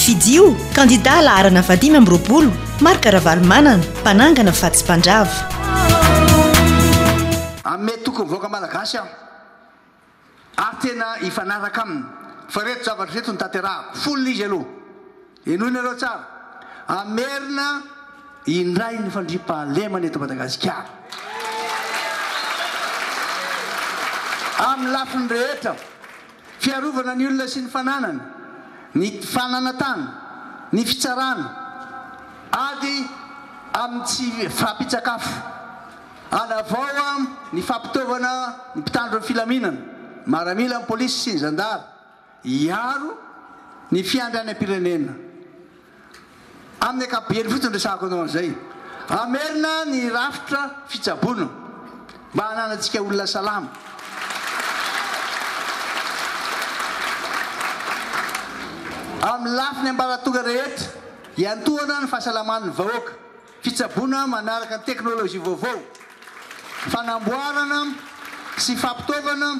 Fidio kandida laharana 2020 Marc Ravalomanana mpanangana Fatsy-Panjava. Ame tokony voaka malagasy aho ary tena ifanaraka aminy fa reto zavatra reto ny tanterahako folo izy aloha enoy nareo tsara amerina indray ny fandriam-pahalemana eto Madagasikara amin'ny lafiny rehetra fiarovana ny olona sy ny fananana ny fananatana ny fitsarana ady amin'ny tsy fampitsakafo anavao ny fampitaovana ny mpitandro ny filaminana maramila ny polisy sy ny zandary iaro ny fiandriany am-pirenena amin'ny akapobeny fotsiny resahako anao an'izay amerina ny rafitra fitsaboana mba hananantsika olona salama amin'ny lafiny ambaratonga rehetra iantohana ny fahasalaman'ny vahoaka fitsaboana manaraka ny teknôlôjia vaovao fanamboarana sy fampitaovana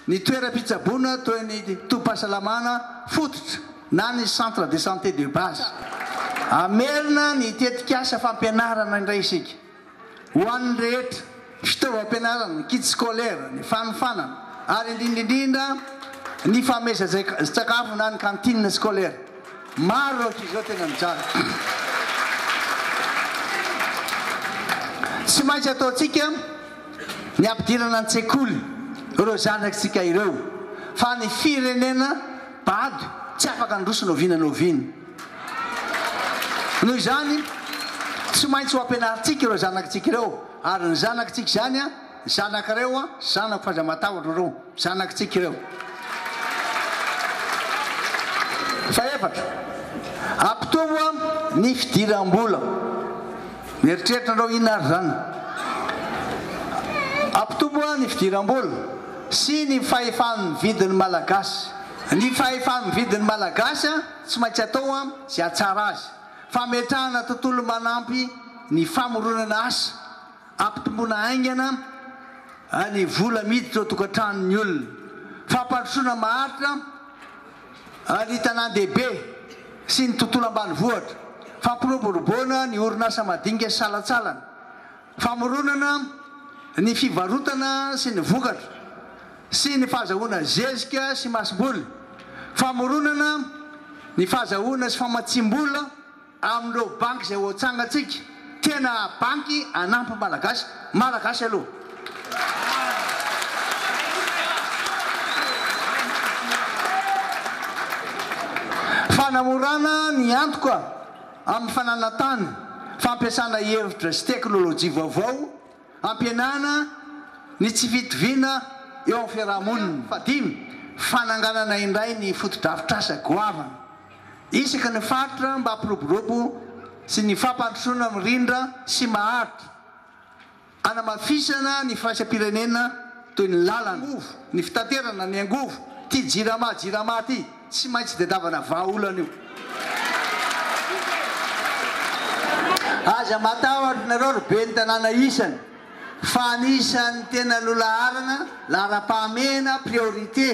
ny toeram-pitsaboana toy ny tom-pahasalamana fototra na ny centre de santé de base amerina ny tetikasa fampianarana indray isika ho an'ny rehetra fitaovam-pianarana ny kit scolaire ny fanofanana ary indrindraindrindra ny fameza-tsakafo na ny cantine scolaire maro izao tena mijara tsy maintsy ataotsika ny ampidirana ny tsekoly ireo zanakitsika ireo fa ny firenena bado tsy afaka androso novina novina noho izany tsy maintsy ho ampianaritsika ireo zanakitsika ireo ary ny zanakitsika zany a zanakireo a zanako fazamatahotra reo zanakitsika ireo fa efatra ampitovo ny fidiram-bola mieritreritra andreo inona ary zany ampitovo ny fidiram-bola sy ny fahefan'ny vidin'ny malagasy ny fahefan'ny vidin'ny malagasy tsy maintsy atao sy atsara azy fametrahana tontolo manampy ny famoronana asa ampitombona aingana ny vola miditra ao tokantranony olona fampandrosoana maharitra ny tanan-dehibe sy ny tontolo ambany vohatra fampiroboroboana ny orinasa madinika sy salatsalana famoronana ny fivarotana sy ny vokatra sy ny fahazahoana zezika sy masom-boly famoronana ny fahazahoana sy famatsim-bola amin'ireo banky izay ho atsangatsika tena banky anampy malagasy malagasy aloha fanamorana ny antoka amin'ny fananatany fampiasana hevitra sy teknôlôjia vaovao ampianana ny tsy fitoviana eo amin'ny fiarahamonina fadimy fananganana indray ny fotodrafitrasa goavana isaka ny faritra mba ampiroborobo sy ny fampandrosoana mirindra sy maharitra anamafisana ny firaisam-pirenena toy ny lalana ny fitaterana ny angovo ty jirama ty tsy maintsy dedavana vahaolana io aza matahotra nareo ry be ny tanàna isany fa anisan'ny tena lolaharana lahara-pahamena priorité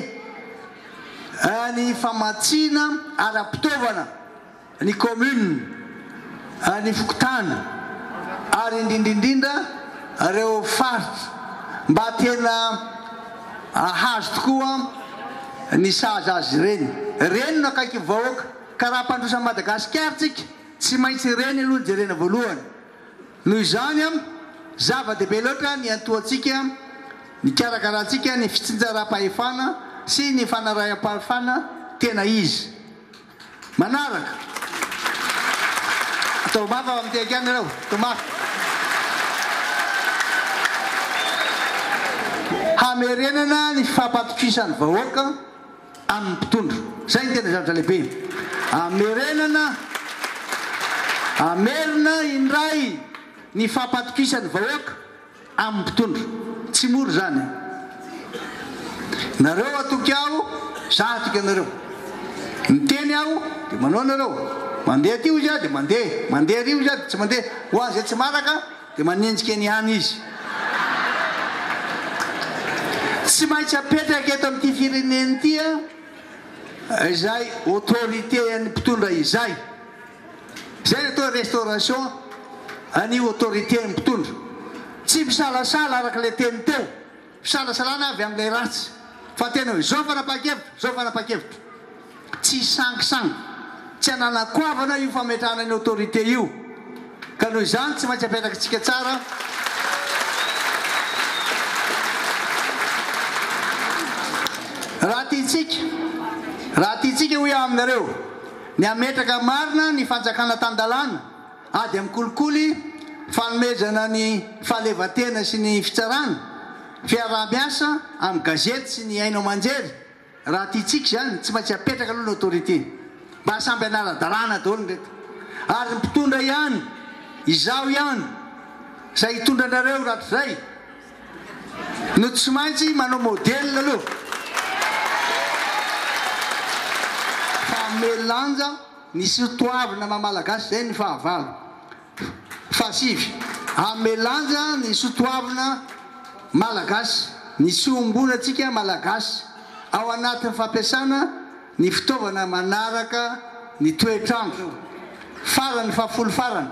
ny famatsina ara-pitaovana ny commune ny fokotana ary indrindrindrindra reo faritra mba tena ahazo tokoa ny saza azy reny no akaiky vahoaka ka raha mpandrosa Madagasikara tsika tsy maintsy reny aloha jerena voalohany noho izany zava-dehibe loatra ny antoatsika ny karakaratsika ny fitsinjaram-pahefana sy ny fanaraham-pahefana tena izy manaraka atao mafy ao amin'y tekany ireo atao mafy hamerenana ny fampatokisany vahoaka amin'ny mpitondro zay ny tena zavatra lehibe amerina indray ny fampatokisany vahoaka amin'ny mpitondro tsy moro zany nareo atoky aho za atoky anareo miteny aho de manao nareo mandeha ty io za de mandeha rio za de tsy mandeha ho an'izay tsy maraka de manenjika ny any izy tsy maintsy apetraka eto amin'ity fireneny ty izay autorité ny mpitondra izay atao restauration any autorité ny mpitondra tsy misalasala araka le teny teo fisalasalana avy am'lay ratsy fa tena hoe zao fanapa-kevitra tsy sangisangy tsy ananakoavana io fametrahana ny autorité io ka noho izany tsy maintsy apetraka tsika tsara raha tiatsika hoe aminareo ny ametraka marina ny fanjakana tandalana ady amin'ny kolikoly fanomezana ny fahalevatena sy ny fitsarana fiarah-miasa amin'ny gazety sy ny ainao manjery raha tiatsika zany tsy maintsy apetraka aloha ny autorité mba samby anara-dalàna daholo ndraty ary ny mpitondra ihany izaho ihany zay hitondra anareo ratrazay no tsy maintsy manao modèle aloha melanja ny sotoavina mamalagasy zay ny fahavalo fasivy amelanja ny sotoavina malagasy ny sombona atsika malagasy ao anatin'ny fampiasana ny fitaovana manaraka ny toetrandro farany fahafolo farany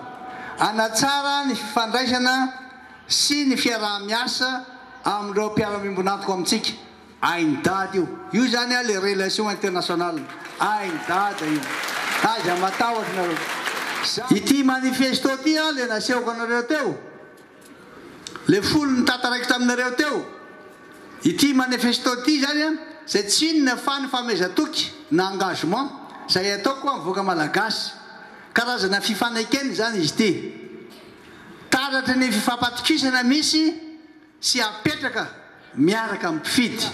anatsara ny fifandraisana sy ny fiarah-miasa am'ireo mpiara-mimbonatiko amintsika aindady io zany a le relation internationale aindada io aza matahotra nareo ity manifesto ty a le naseoko anareo teo le folo ny tataraiky taminareo teo ity manifesto ty zany a zay tsy inona fa ny famezatoky na engagement zay ataoko amivoaka malagasy karazana fifanakeny zany izy ty taratry ny fifampatokisana misy sy apetraka miaraka ampifidy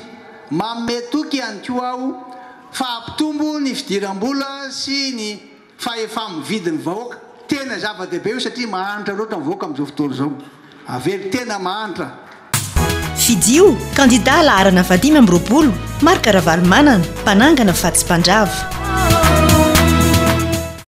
mametoky any ko aho fahampitombo ny fidiram-bola sy ny fahefa-mividiny vahoaka tena zava-dehibe io satria mahanitra loatra mivoaka am'izao fotoana zao avery tena mahanitra fidio kandida laharana 5 amby roapolo Marc Ravalomanana mpanangana Fatsy Mpanjava